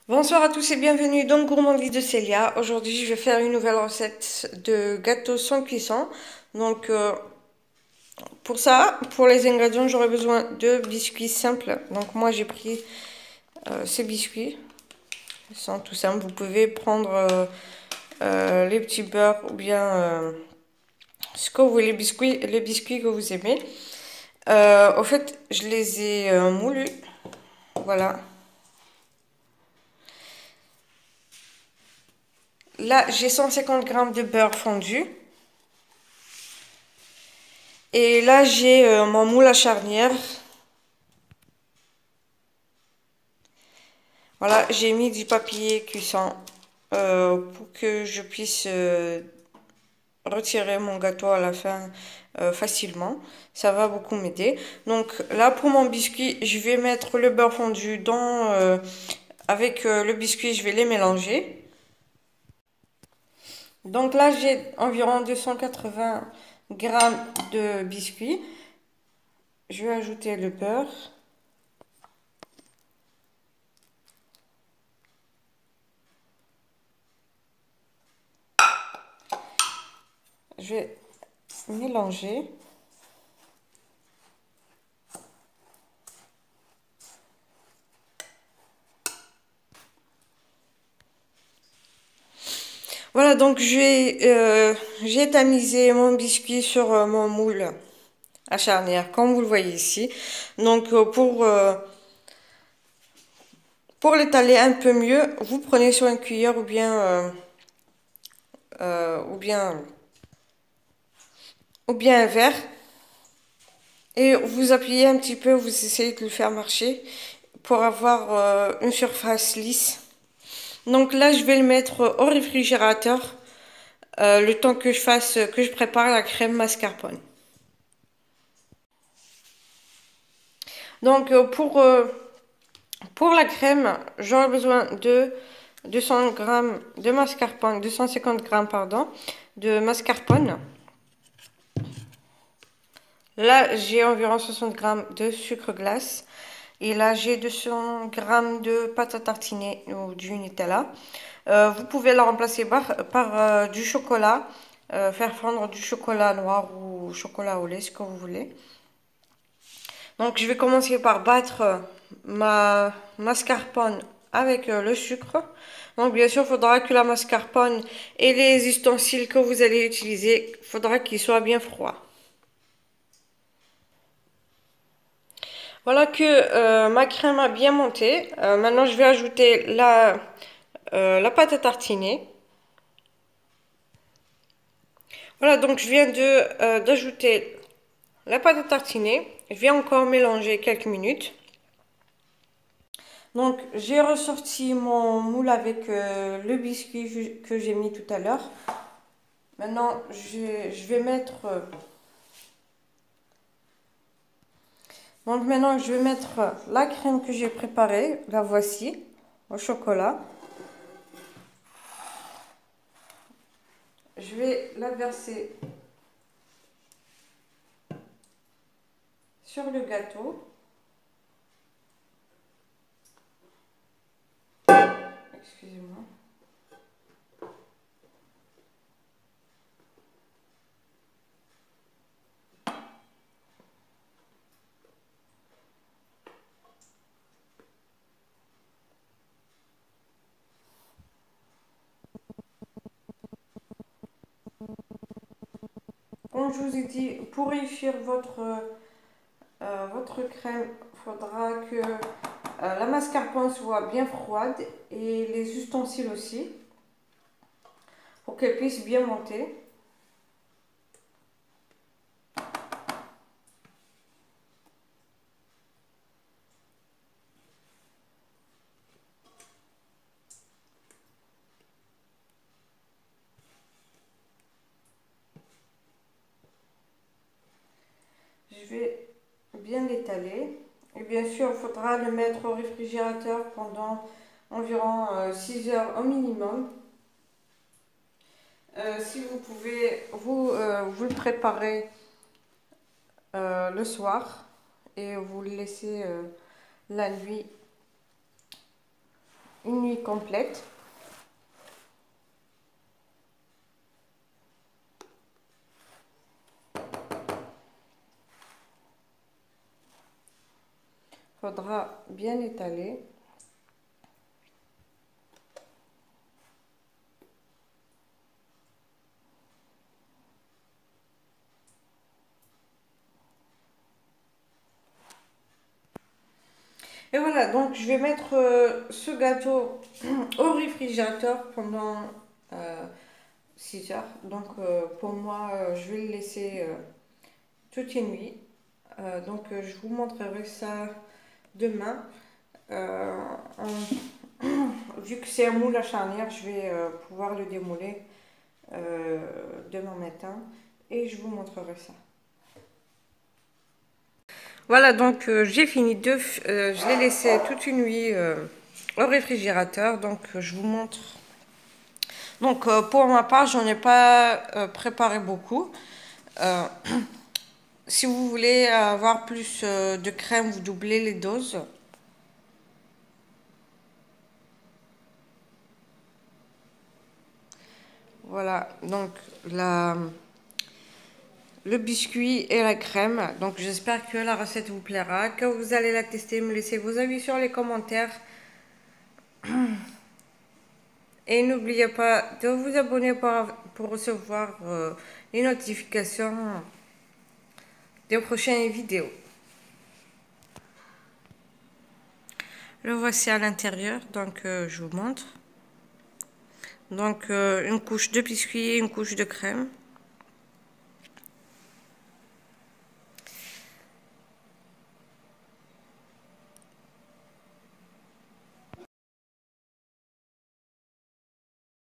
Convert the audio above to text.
Bonsoir à tous et bienvenue dans Gourmandise de Célia. Aujourd'hui, je vais faire une nouvelle recette de gâteau sans cuisson. Donc, pour ça, pour les ingrédients, j'aurai besoin de biscuits simples. Donc, moi, j'ai pris ces biscuits. Ils sont tout simples. Vous pouvez prendre les petits beurres ou bien ce que vous voulez, les biscuits que vous aimez. Au fait, je les ai moulus. Voilà. Là, j'ai 150 grammes de beurre fondu. Et là, j'ai mon moule à charnière. Voilà, j'ai mis du papier cuisson pour que je puisse retirer mon gâteau à la fin facilement. Ça va beaucoup m'aider. Donc là, pour mon biscuit, je vais mettre le beurre fondu avec le biscuit, je vais les mélanger. Donc là, j'ai environ 280 grammes de biscuits. Je vais ajouter le beurre. Je vais mélanger. Voilà, donc j'ai tamisé mon biscuit sur mon moule à charnière, comme vous le voyez ici. Donc pour l'étaler un peu mieux, vous prenez sur une cuillère euh, ou bien, ou bien un verre et vous appuyez un petit peu, vous essayez de le faire marcher pour avoir une surface lisse. Donc là, je vais le mettre au réfrigérateur le temps que je prépare la crème mascarpone. Donc pour la crème, j'aurai besoin de 200 grammes de mascarpone, 250 grammes pardon, de mascarpone. Là, j'ai environ 60 grammes de sucre glace. Et là, j'ai 200 grammes de pâte à tartiner ou du Nutella. Vous pouvez la remplacer par du chocolat. Faire fondre du chocolat noir ou chocolat au lait, ce que vous voulez. Donc, je vais commencer par battre ma mascarpone avec le sucre. Donc, bien sûr, il faudra que la mascarpone et les ustensiles que vous allez utiliser, il faudra qu'ils soient bien froids. Voilà que ma crème a bien monté. Maintenant, je vais ajouter la pâte à tartiner. Voilà, donc je viens d'ajouter la pâte à tartiner. Je vais encore mélanger quelques minutes. Donc, j'ai ressorti mon moule avec le biscuit que j'ai mis tout à l'heure. Maintenant, je vais mettre... donc maintenant, je vais mettre la crème que j'ai préparée. La voici, au chocolat. Je vais la verser sur le gâteau. Excusez-moi. Comme je vous ai dit, pour réussir votre crème, il faudra que la mascarpone soit bien froide et les ustensiles aussi, pour qu'elle puisse bien monter. Je vais bien l'étaler. Et bien sûr, il faudra le mettre au réfrigérateur pendant environ 6 heures au minimum. Si vous pouvez, vous le préparez le soir et vous le laissez la nuit une nuit complète. Faudra bien étaler. Et voilà, donc je vais mettre ce gâteau au réfrigérateur pendant 6 heures. Donc pour moi, je vais le laisser toute une nuit. Je vous montrerai ça demain. Euh, Vu que c'est un moule à charnière, je vais pouvoir le démouler demain matin et je vous montrerai ça. Voilà, donc j'ai fini je l'ai laissé toute une nuit au réfrigérateur, donc je vous montre. Donc pour ma part, j'en ai pas préparé beaucoup. Euh, Si vous voulez avoir plus de crème, vous doublez les doses. Voilà, donc le biscuit et la crème. Donc j'espère que la recette vous plaira, que vous allez la tester, me laisser vos avis sur les commentaires. Et n'oubliez pas de vous abonner pour recevoir les notifications des prochaines vidéos. Le voici à l'intérieur, donc je vous montre. Donc une couche de biscuit et une couche de crème.